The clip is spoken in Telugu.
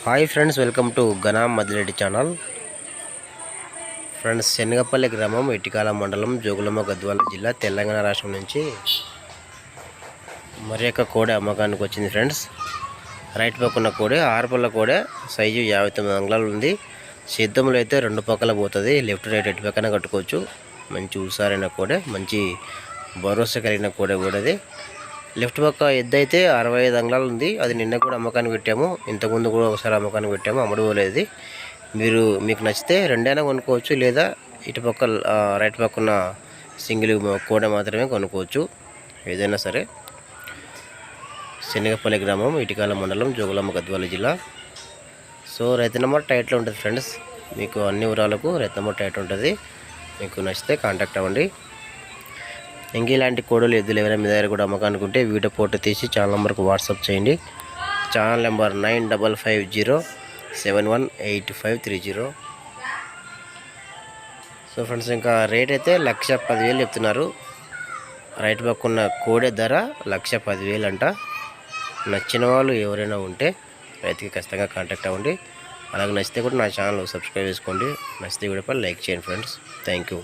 Hi friends, welcome to Ghana Madireddy channel. Friends, Sanagapalli గ్రామం, ఇటికాల మండలం, జోగులాంబ గద్వాల జిల్లా, తెలంగాణ రాష్ట్రం నుంచి మరి యొక్క కోడె అమ్మకానికి వచ్చింది. ఫ్రెండ్స్, రైట్ పక్కన కోడె, ఆరుపల్ల కోడె, సైజు 59 అంగుళాలు ఉంది. సిద్ధంలో అయితే రెండు పక్కల పోతుంది, లెఫ్ట్ రైట్ ఎటు పక్కన కట్టుకోవచ్చు. మంచి ఉసారైన కోడె, మంచి భరోసా కలిగిన కోడె కూడా. అది లెఫ్ట్ పక్క ఎద్దు అయితే 65 అంగుళాలు ఉంది. అది నిన్న కూడా అమ్మకానికి పెట్టాము, ఇంతకుముందు కూడా ఒకసారి అమ్మకానికి పెట్టాము, అమ్ముడుపోలేదు. మీకు నచ్చితే రెండైనా కొనుక్కోవచ్చు, లేదా ఇటు పక్క రైట్ పక్కన సింగిల్ కోడె మాత్రమే కొనుక్కోవచ్చు, ఏదైనా సరే. శనగపల్లి గ్రామం, ఇటికాల మండలం, జోగులాంబ గద్వాల జిల్లా. సో రైతు నెంబర్ టైట్లో ఉంటుంది ఫ్రెండ్స్. మీకు అన్ని వివరాలకు రైతు నెంబర్ టైట్ ఉంటుంది. మీకు నచ్చితే కాంటాక్ట్ అవ్వండి. ఇంక ఇలాంటి కోడలు ఎద్దులు ఎవరైనా మీ దగ్గర కూడా అమ్మకానికి ఉంటే వీడియో ఫోటో తీసి ఛానల్ నెంబర్కి వాట్సాప్ చేయండి. Channel number 9550718530. సో ఫ్రెండ్స్, ఇంకా రేట్ అయితే 1,10,000 చెప్తున్నారు. రైట్ పక్కన్న కోడె ధర 1,10,000 అంట. నచ్చిన వాళ్ళు ఎవరైనా ఉంటే రైతుకి ఖచ్చితంగా కాంటాక్ట్ అవ్వండి. అలాగే నచ్చితే కూడా నా ఛానల్ సబ్స్క్రైబ్ చేసుకోండి. నచ్చితే వీడియోపై లైక్ చేయండి ఫ్రెండ్స్. Thank you.